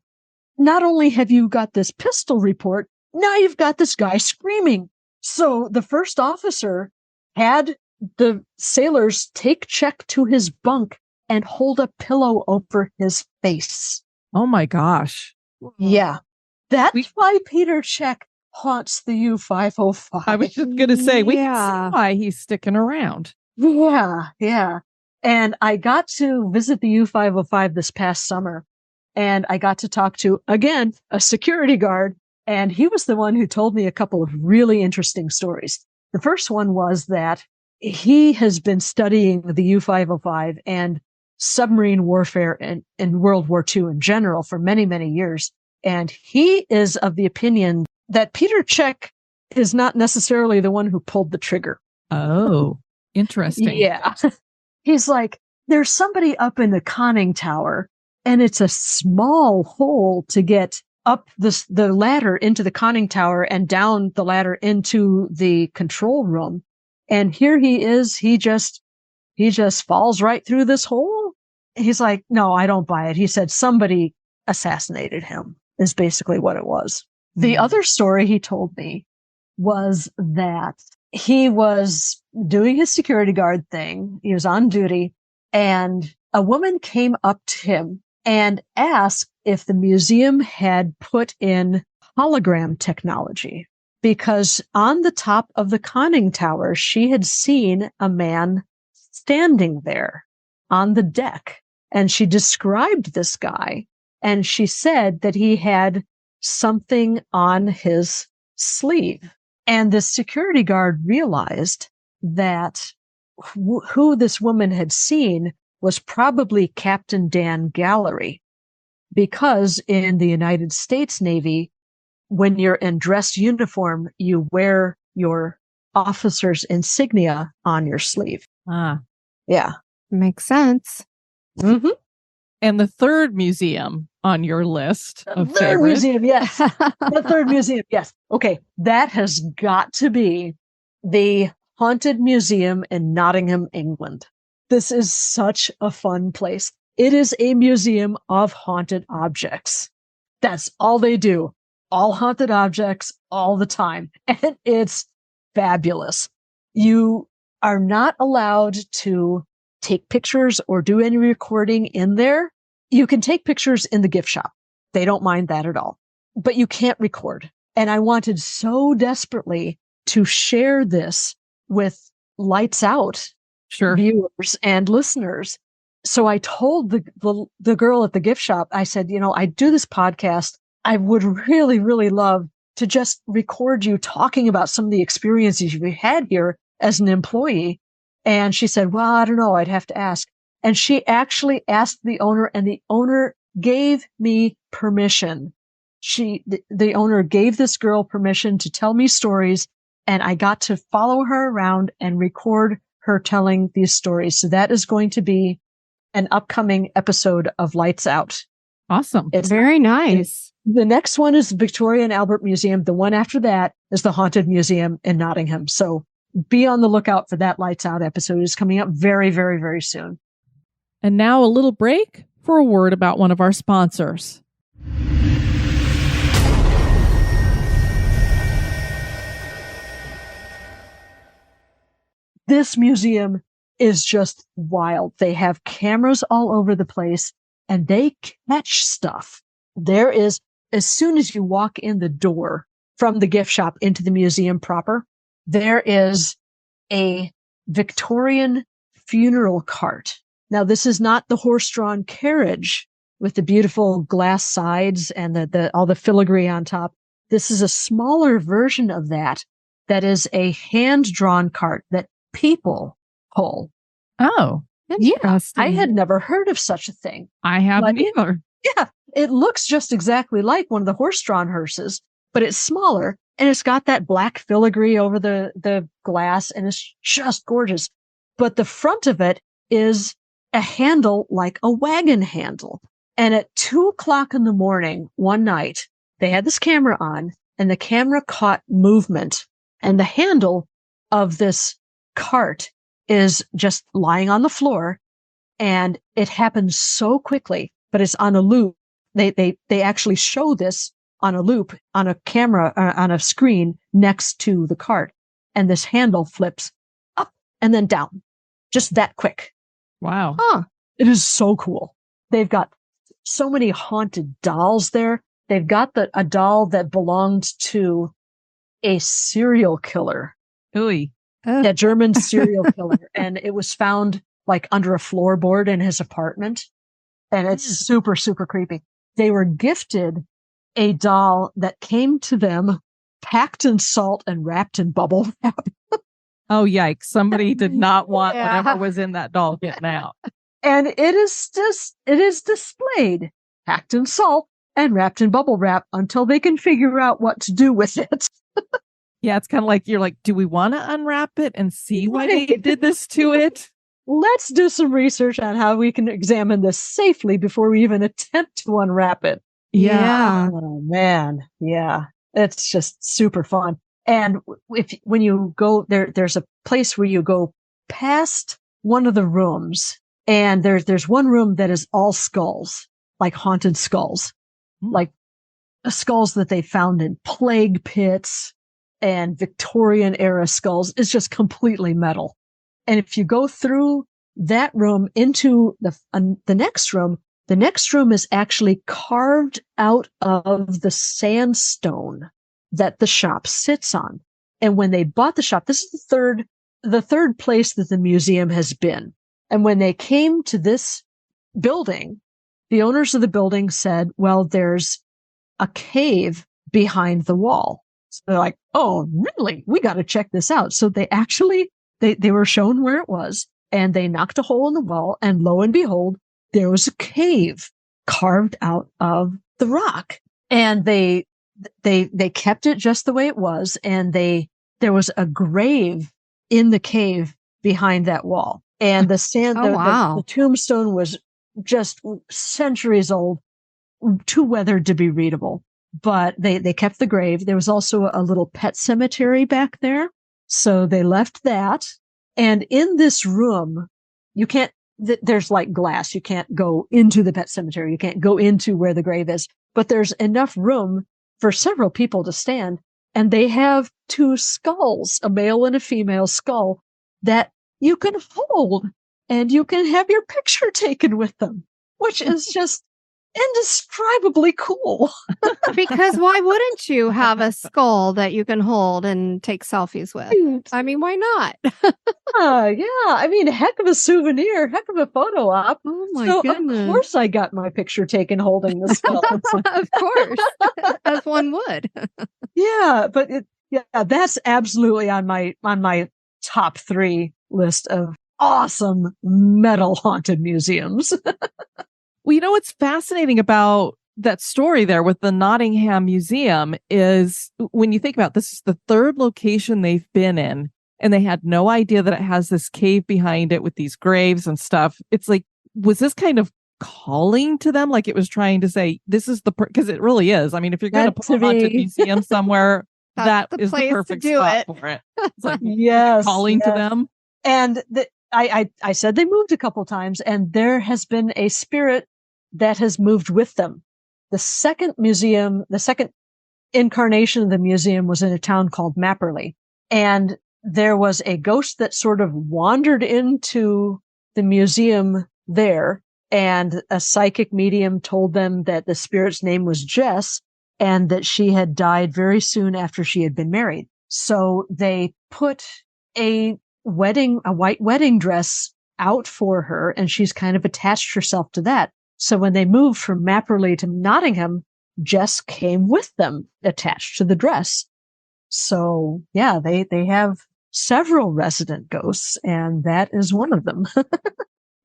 Not only have you got this pistol report, now you've got this guy screaming. So the first officer had the sailors take Czech to his bunk and hold a pillow over his face. Oh my gosh. Yeah. That's why Peter Czech haunts the U-505. I was just going to say, we can see why he's sticking around. Yeah, yeah. And I got to visit the U-505 this past summer, and I got to talk to, again, a security guard, and he was the one who told me a couple of really interesting stories. The first one was that he has been studying the U-505 and submarine warfare in World War II in general for many, many years. And he is of the opinion that Peter Czech is not necessarily the one who pulled the trigger. Oh, interesting. Yeah. He's like, there's somebody up in the conning tower, and it's a small hole to get up the ladder into the conning tower and down the ladder into the control room. And here he is. He just falls right through this hole. He's like, no, I don't buy it. He said somebody assassinated him is basically what it was. The other story he told me was that he was doing his security guard thing. He was on duty, and a woman came up to him and asked if the museum had put in hologram technology, because on the top of the conning tower, she had seen a man standing there on the deck. And she described this guy, and she said that he had something on his sleeve. And the security guard realized that who this woman had seen was probably Captain Dan Gallery, because in the United States Navy, when you're in dress uniform, you wear your officer's insignia on your sleeve. Ah, yeah. Makes sense. Mm-hmm. And the third museum on your list of third favorites. museum, yes. The third museum, yes. Okay, that has got to be the Haunted Museum in Nottingham, England. This is such a fun place. It is a museum of haunted objects. That's all they do. All haunted objects all the time. And it's fabulous. You are not allowed to take pictures or do any recording in there. You can take pictures in the gift shop. They don't mind that at all. But you can't record. And I wanted so desperately to share this with Lights Out Sure. viewers and listeners. So I told the girl at the gift shop, I said, I do this podcast. I would really, really love to just record you talking about some of the experiences you've had here as an employee. And she said, well, I don't know. I'd have to ask. And she actually asked the owner, and the owner gave me permission. The owner gave this girl permission to tell me stories, and I got to follow her around and record her telling these stories. So that is going to be an upcoming episode of Lights Out. Awesome. It's very nice. The next one is Victoria and Albert Museum. The one after that is the Haunted Museum in Nottingham. So be on the lookout for that Lights Out episode. It's coming up very, very, very soon. And now a little break for a word about one of our sponsors. This museum is just wild. They have cameras all over the place, and they catch stuff. There is, as soon as you walk in the door from the gift shop into the museum proper, there is a Victorian funeral cart. Now, this is not the horse-drawn carriage with the beautiful glass sides and all the filigree on top. This is a smaller version of that is a hand-drawn cart that people pull. Oh, Yeah, I had never heard of such a thing. I haven't either. Yeah, it looks just exactly like one of the horse-drawn hearses, but it's smaller, and it's got that black filigree over the glass, and it's just gorgeous. But the front of it is a handle like a wagon handle. And at 2:00 in the morning, one night, they had this camera on, and the camera caught movement, and the handle of this cart is just lying on the floor, and it happens so quickly, but it's on a loop. They actually show this on a loop on a camera, on a screen next to the cart, and this handle flips up and then down, just that quick. Wow. It is so cool. They've got so many haunted dolls there. They've got a doll that belonged to a serial killer. Ooh. A German serial killer. And it was found like under a floorboard in his apartment. And it's super, super creepy. They were gifted a doll that came to them packed in salt and wrapped in bubble wrap. Oh, yikes. Somebody did not want whatever was in that doll getting out. And it is displayed packed in salt and wrapped in bubble wrap until they can figure out what to do with it. Yeah, it's kind of like, you're like, do we want to unwrap it and see why they did this to it? Let's do some research on how we can examine this safely before we even attempt to unwrap it. Yeah. Oh, man. Yeah. It's just super fun. And when you go there's a place where you go past one of the rooms, and there's one room that is all skulls, like haunted skulls, like skulls that they found in plague pits and Victorian era skulls. Is just completely metal. And if you go through that room into the next room is actually carved out of the sandstone that the shop sits on. And when they bought the shop, this is the third place that the museum has been. And when they came to this building, the owners of the building said, well, there's a cave behind the wall. So they're like, oh, really? We got to check this out. So they actually, they were shown where it was, and they knocked a hole in the wall, and lo and behold, there was a cave carved out of the rock. And they kept it just the way it was. And there was a grave in the cave behind that wall. And the tombstone was just centuries old, too weathered to be readable. But they kept the grave. There was also a little pet cemetery back there. So they left that. And in this room, you can't, there's like glass. You can't go into the pet cemetery. You can't go into where the grave is. But there's enough room for several people to stand. And they have two skulls, a male and a female skull, that you can hold, and you can have your picture taken with them, which is just indescribably cool. Because why wouldn't you have a skull that you can hold and take selfies with? I mean, why not? Yeah, I mean, heck of a souvenir, heck of a photo op. Oh my So goodness. of course I got my picture taken holding the skull. Of course, as one would. Yeah, but that's absolutely on my top 3 list of awesome metal haunted museums. Well, you know what's fascinating about that story there with the Nottingham Museum is when you think about this is the 3rd location they've been in, and they had no idea that it has this cave behind it with these graves and stuff. It's like, was this kind of calling to them? Like it was trying to say, this is the, because it really is. I mean, if you're going to put a haunted museum somewhere, that is the perfect spot for it. It's like, yes, calling to them. And I said they moved a couple times, and there has been a spirit that has moved with them. The second incarnation of the museum was in a town called Mapperley. And there was a ghost that sort of wandered into the museum there. And a psychic medium told them that the spirit's name was Jess and that she had died very soon after she had been married. So they put a white wedding dress out for her, and she's kind of attached herself to that. So when they moved from Mapperley to Nottingham, Jess came with them attached to the dress. So yeah, they have several resident ghosts, and that is one of them.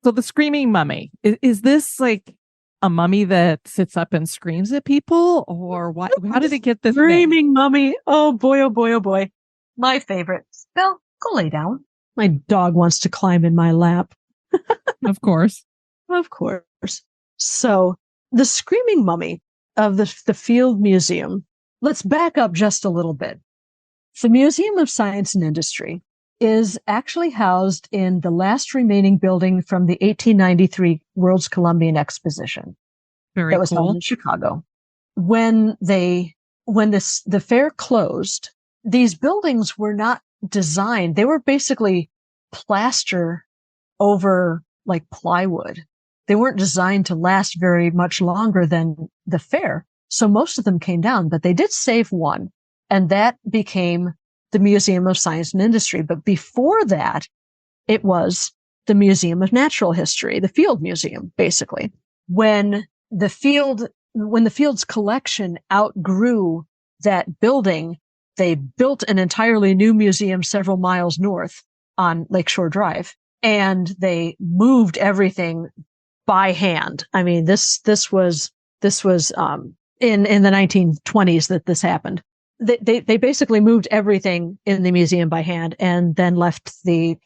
So the screaming mummy, is this like a mummy that sits up and screams at people, or what? How did it get this screaming name? mummy? Oh boy, oh boy, oh boy. My favorite. Bill, go lay down. My dog wants to climb in my lap. Of course. Of course. So the screaming mummy of the Field Museum, let's back up just a little bit. The Museum of Science and Industry is actually housed in the last remaining building from the 1893 World's Columbian Exposition. Very that was held cool. in Chicago. When the fair closed, these buildings were not designed. They were basically plaster over like plywood. They weren't designed to last very much longer than the fair. So most of them came down, but they did save one. And that became the Museum of Science and Industry. But before that, it was the Museum of Natural History, the Field Museum, basically. When the Field's collection outgrew that building, they built an entirely new museum several miles north on Lakeshore Drive, and they moved everything by hand. I mean, this was in the 1920s that this happened. They basically moved everything in the museum by hand, and then left the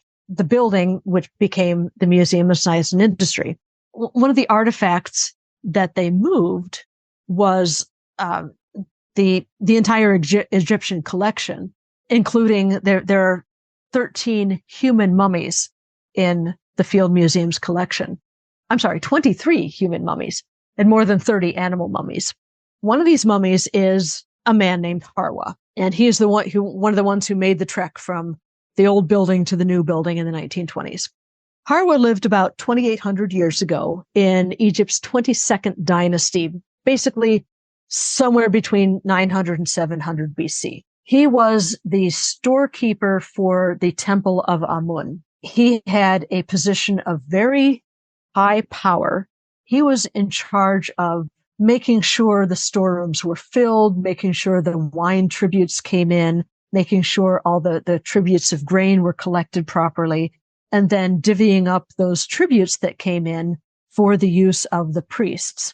building, which became the Museum of Science and Industry. One of the artifacts that they moved was the entire Egyptian collection, including there are 13 human mummies in the Field Museum's collection. I'm sorry, 23 human mummies and more than 30 animal mummies. One of these mummies is a man named Harwa, and he is one of the ones who made the trek from the old building to the new building in the 1920s. Harwa lived about 2,800 years ago in Egypt's 22nd dynasty, basically somewhere between 900 and 700 BC. He was the storekeeper for the Temple of Amun. He had a position of very high power. He was in charge of making sure the storerooms were filled, making sure the wine tributes came in, making sure all the tributes of grain were collected properly, and then divvying up those tributes that came in for the use of the priests.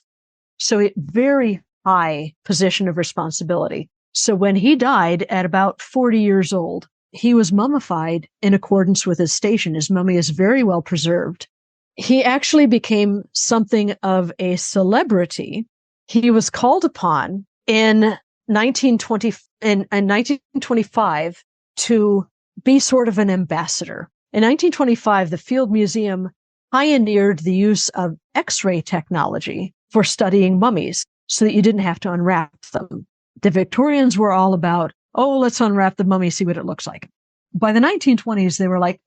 So a very high position of responsibility. So when he died at about 40 years old, he was mummified in accordance with his station. His mummy is very well preserved. He actually became something of a celebrity. He was called upon in 1925 to be sort of an ambassador. In 1925, the Field Museum pioneered the use of X-ray technology for studying mummies so that you didn't have to unwrap them. The Victorians were all about, oh, let's unwrap the mummy, see what it looks like. By the 1920s, they were like,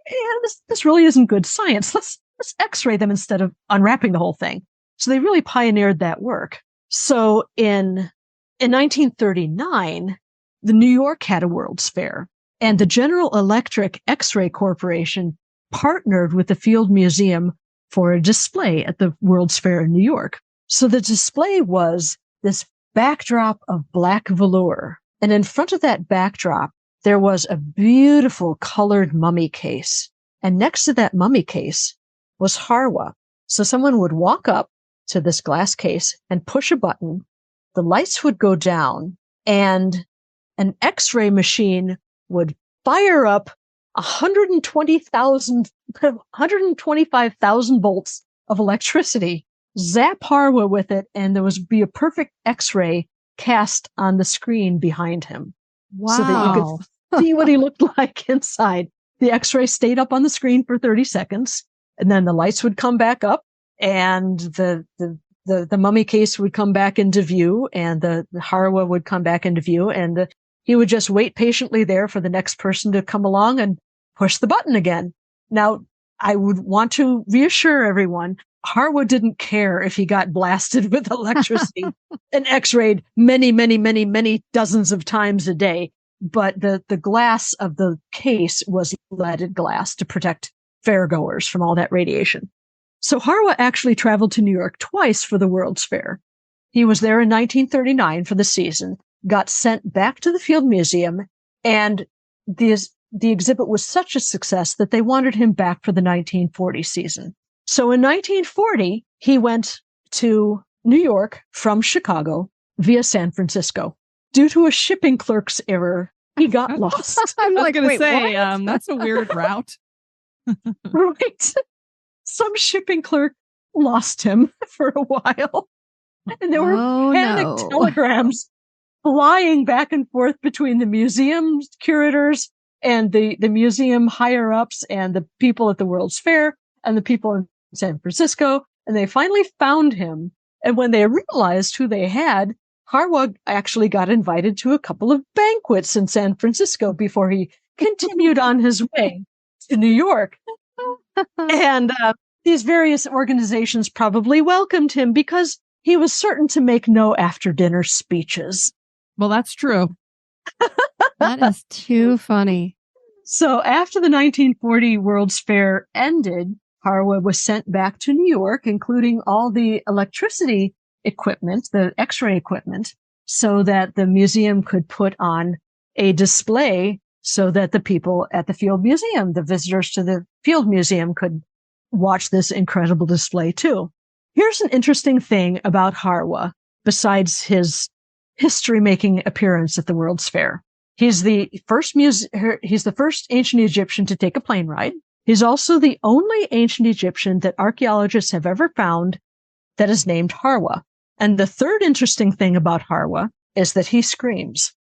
this really isn't good science. Let's X-ray them instead of unwrapping the whole thing. So they really pioneered that work. So in 1939, the New York had a World's Fair, and the General Electric X-ray Corporation partnered with the Field Museum for a display at the World's Fair in New York. So the display was this backdrop of black velour. And in front of that backdrop, there was a beautiful colored mummy case. And next to that mummy case was Harwa. So someone would walk up to this glass case and push a button. The lights would go down and an X-ray machine would fire up 125,000 volts of electricity, zap Harwa with it, and there would be a perfect X-ray cast on the screen behind him. Wow. So that you could see what he looked like inside. The X-ray stayed up on the screen for 30 seconds, and then the lights would come back up, and the mummy case would come back into view, and the Harwa would come back into view, and he would just wait patiently there for the next person to come along and push the button again. Now, I would want to reassure everyone, Harwa didn't care if he got blasted with electricity and X-rayed many dozens of times a day. But the glass of the case was leaded glass to protect fairgoers from all that radiation. So Harwa actually traveled to New York twice for the World's Fair. He was there in 1939 for the season, got sent back to the Field Museum, and the exhibit was such a success that they wanted him back for the 1940 season. So in 1940, he went to New York from Chicago via San Francisco. Due to a shipping clerk's error, he got lost. I'm like, going to wait, say, what? that's a weird route. Right. Some shipping clerk lost him for a while. And there were panic telegrams flying back and forth between the museum curators and the museum higher ups and the people at the World's Fair and the people in San Francisco. And they finally found him. And when they realized who they had, Harwa actually got invited to a couple of banquets in San Francisco before he continued on his way to New York. And these various organizations probably welcomed him because he was certain to make no after-dinner speeches. Well, that's true. That is too funny. So after the 1940 World's Fair ended, Harwa was sent back to New York, including all the electricity equipment, the X-ray equipment, so that the museum could put on a display so that the people at the Field Museum, the visitors to the Field Museum, could watch this incredible display too. Here's an interesting thing about Harwa, besides his history-making appearance at the World's Fair. He's the first ancient Egyptian to take a plane ride. He's also the only ancient Egyptian that archaeologists have ever found that is named Harwa. And the third interesting thing about Harwa is that he screams.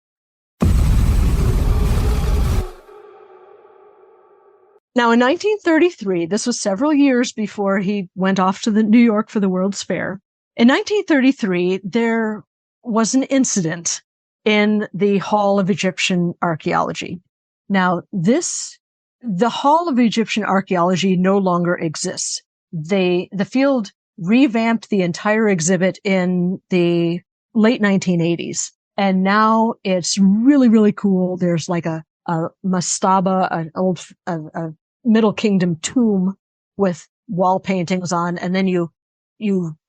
Now, in 1933, this was several years before he went off to New York for the World's Fair. In 1933, there was an incident in the Hall of Egyptian Archaeology. Now, the Hall of Egyptian Archaeology no longer exists. The field revamped the entire exhibit in the late 1980s. And now it's really, really cool. There's like a mastaba, a Middle Kingdom tomb with wall paintings on. And then you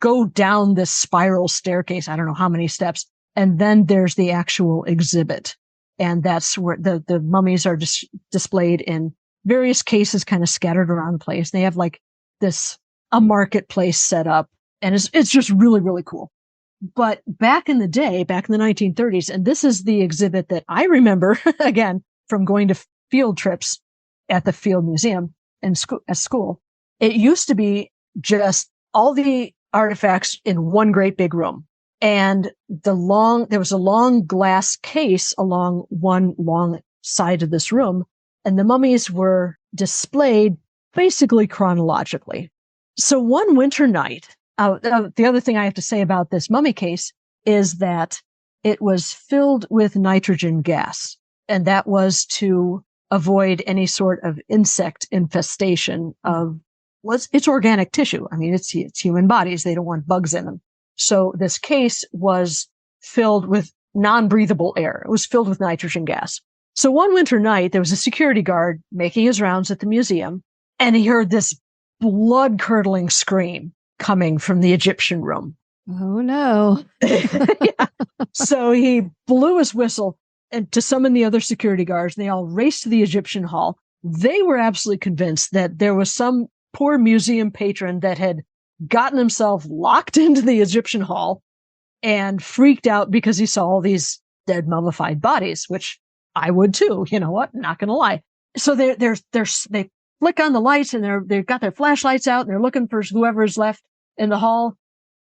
go down this spiral staircase. I don't know how many steps. And then there's the actual exhibit. And that's where the mummies are displayed in various cases kind of scattered around the place. They have like a marketplace set up, and it's just really, really cool. But back in the day, back in the 1930s, and this is the exhibit that I remember, again, from going to field trips at the Field Museum at school, it used to be just all the artifacts in one great big room. And there was a long glass case along one long side of this room, and the mummies were displayed basically chronologically. So one winter night, the other thing I have to say about this mummy case is that it was filled with nitrogen gas, and that was to avoid any sort of insect infestation of it's organic tissue. I mean, it's human bodies. They don't want bugs in them. So this case was filled with non-breathable air. It was filled with nitrogen gas. So one winter night, there was a security guard making his rounds at the museum, and he heard this blood-curdling scream coming from the Egyptian room. Oh, no. Yeah. So he blew his whistle and to summon the other security guards, and they all raced to the Egyptian hall. They were absolutely convinced that there was some poor museum patron that had gotten himself locked into the Egyptian hall and freaked out because he saw all these dead mummified bodies, which I would too. You know what? Not going to lie. So they flick on the lights and they've got their flashlights out and they're looking for whoever's left in the hall.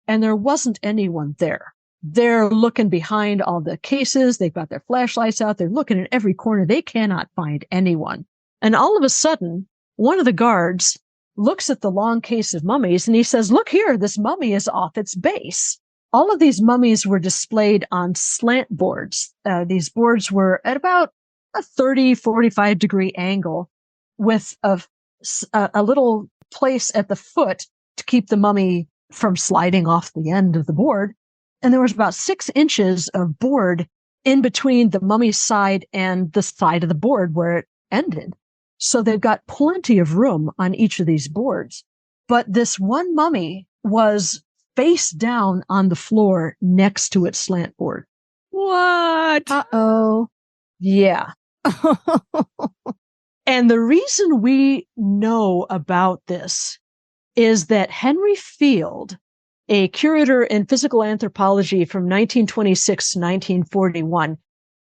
And there wasn't anyone there. They're looking behind all the cases. They've got their flashlights out. They're looking in every corner. They cannot find anyone. And all of a sudden, one of the guards looks at the long case of mummies and he says, "Look here, this mummy is off its base." All of these mummies were displayed on slant boards. These boards were at about a 30, 45 degree angle with a little place at the foot to keep the mummy from sliding off the end of the board. And there was about 6 inches of board in between the mummy's side and the side of the board where it ended. So they've got plenty of room on each of these boards. But this one mummy was face down on the floor next to its slant board. What? Uh-oh. Yeah. And the reason we know about this is that Henry Field, a curator in physical anthropology from 1926 to 1941,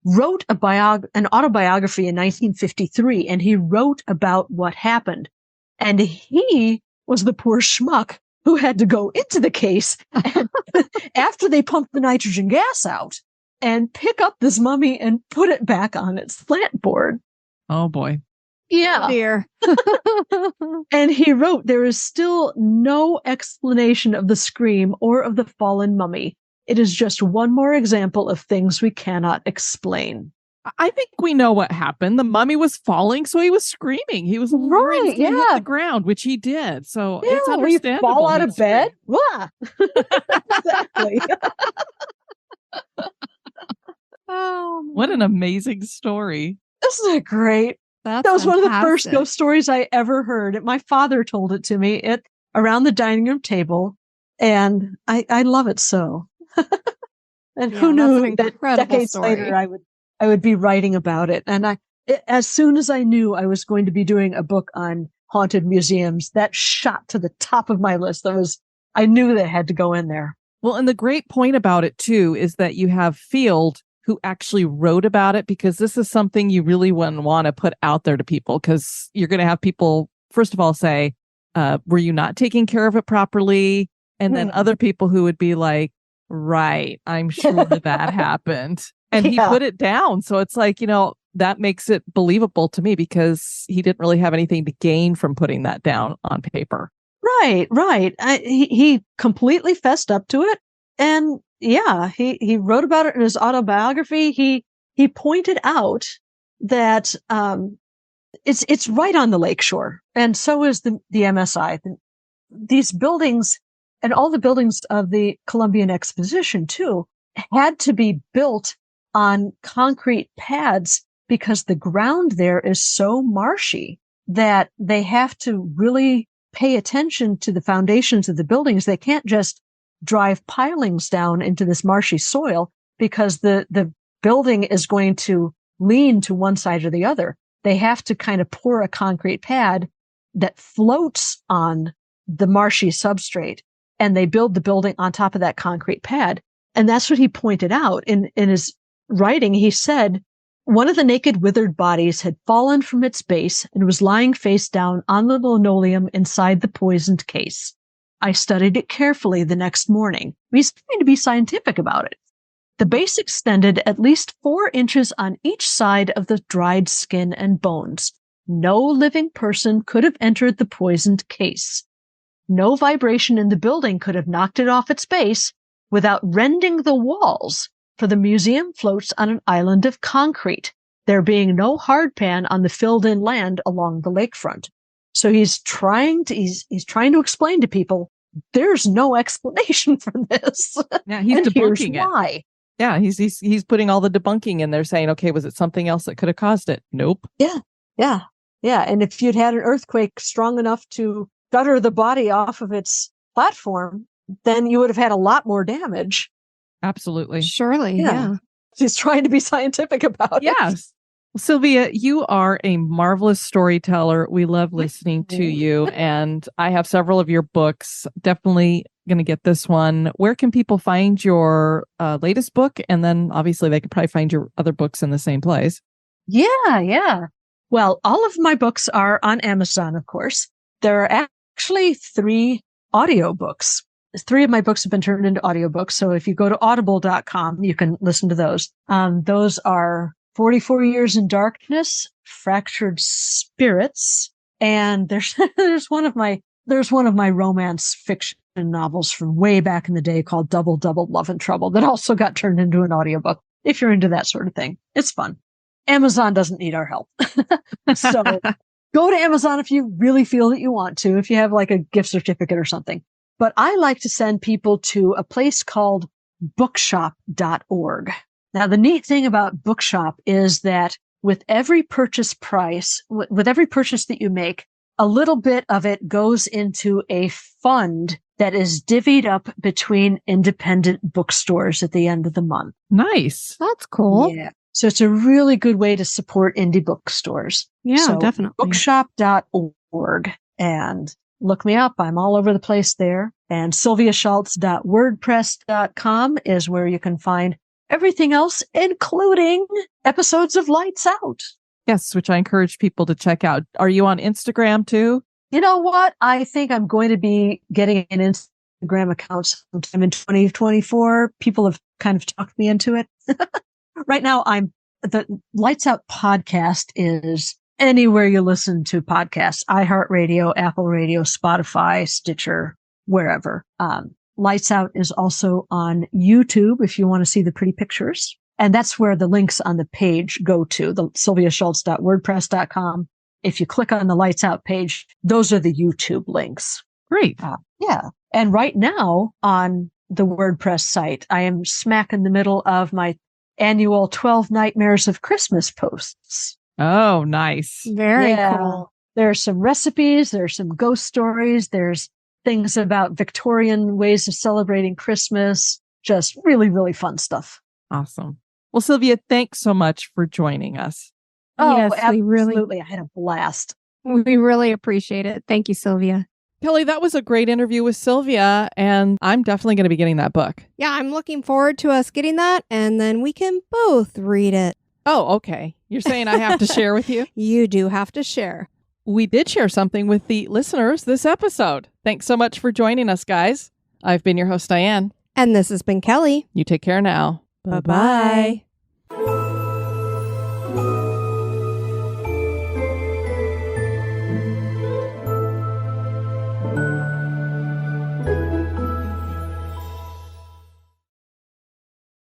wrote an autobiography in 1953, and he wrote about what happened. And he was the poor schmuck who had to go into the case after they pumped the nitrogen gas out and pick up this mummy and put it back on its slant board. Oh, boy. Yeah. Oh, dear. And he wrote, "There is still no explanation of the scream or of the fallen mummy. It is just one more example of things we cannot explain." I think we know what happened. The mummy was falling, so he was screaming. He was Right, to hit yeah. the ground, which he did. So Yeah, it's when you understandable. fall out he'd of bed. scream. Wah. Exactly. Oh, What an amazing story. Isn't it great? that's That was one of the first fantastic. ghost stories I ever heard. My father told it to me around the dining room table, and I love it so. And Yeah, who that's an knew that incredible decades story. later I would be writing about it. And as soon as I knew I was going to be doing a book on haunted museums, that shot to the top of my list. I knew that had to go in there. Well, and the great point about it, too, is that you have Field who actually wrote about it, because this is something you really wouldn't want to put out there to people, because you're going to have people, first of all, say, were you not taking care of it properly? And then other people who would be like, right, I'm sure that happened. And he put it down. So it's like, that makes it believable to me, because he didn't really have anything to gain from putting that down on paper. Right. He completely fessed up to it. And yeah, he wrote about it in his autobiography. He pointed out that it's right on the lakeshore, and so is the MSI. These buildings and all the buildings of the Columbian Exposition too had to be built on concrete pads because the ground there is so marshy that they have to really pay attention to the foundations of the buildings. They can't just drive pilings down into this marshy soil, because the building is going to lean to one side or the other. They have to kind of pour a concrete pad that floats on the marshy substrate, and they build the building on top of that concrete pad. And that's what he pointed out in his writing. He said, "One of the naked, withered bodies had fallen from its base and was lying face down on the linoleum inside the poisoned case. I studied it carefully the next morning." He's trying to be scientific about it. "The base extended at least 4 inches on each side of the dried skin and bones. No living person could have entered the poisoned case. No vibration in the building could have knocked it off its base without rending the walls, for the museum floats on an island of concrete, there being no hardpan on the filled-in land along the lakefront. So he's trying to explain to people there's no explanation for this. Yeah, he's and here's debunking it. why. Yeah, he's putting all the debunking in there, saying, okay, was it something else that could have caused it? Nope. Yeah. And if you'd had an earthquake strong enough to gutter the body off of its platform, then you would have had a lot more damage. Absolutely. Surely, yeah. He's trying to be scientific about it. Yes. Sylvia, you are a marvelous storyteller. We love listening to you. And I have several of your books. Definitely going to get this one. Where can people find your latest book? And then obviously they could probably find your other books in the same place. Yeah. Well, all of my books are on Amazon, of course. There are actually 3 audiobooks. 3 of my books have been turned into audiobooks. So if you go to audible.com, you can listen to those. Those are 44 Years in Darkness, Fractured Spirits, and there's one of my romance fiction novels from way back in the day called Double Double Love and Trouble that also got turned into an audiobook. If you're into that sort of thing, it's fun. Amazon doesn't need our help. So go to Amazon if you really feel that you want to, if you have like a gift certificate or something. But I like to send people to a place called bookshop.org. Now, the neat thing about Bookshop is that with every purchase price, with every purchase that you make, a little bit of it goes into a fund that is divvied up between independent bookstores at the end of the month. Nice. That's cool. Yeah. So it's a really good way to support indie bookstores. Yeah, so definitely. Bookshop.org, and look me up. I'm all over the place there. And sylviashults.wordpress.com is where you can find everything else, including episodes of Lights Out. Yes, which I encourage people to check out. Are you on Instagram too? You know what? I think I'm going to be getting an Instagram account sometime in 2024. People have kind of talked me into it. Right now, the Lights Out podcast is anywhere you listen to podcasts, iHeartRadio, Apple Radio, Spotify, Stitcher, wherever. Lights Out is also on YouTube if you want to see the pretty pictures. And that's where the links on the page go to, the sylviashults.wordpress.com. If you click on the Lights Out page, those are the YouTube links. Great. Yeah. And right now on the WordPress site, I am smack in the middle of my annual 12 Nightmares of Christmas posts. Oh, nice. Very cool. There's some recipes, there's some ghost stories, there's things about Victorian ways of celebrating Christmas. Just really, really fun stuff. Awesome. Well, Sylvia, thanks so much for joining us. Oh, Yes, absolutely. I had a blast. We really appreciate it. Thank you, Sylvia. Kelly, that was a great interview with Sylvia, and I'm definitely going to be getting that book. Yeah, I'm looking forward to us getting that, and then we can both read it. Oh, okay. You're saying I have to share with you? You do have to share. We did share something with the listeners this episode. Thanks so much for joining us, guys. I've been your host, Diane. And this has been Kelly. You take care now. Bye-bye.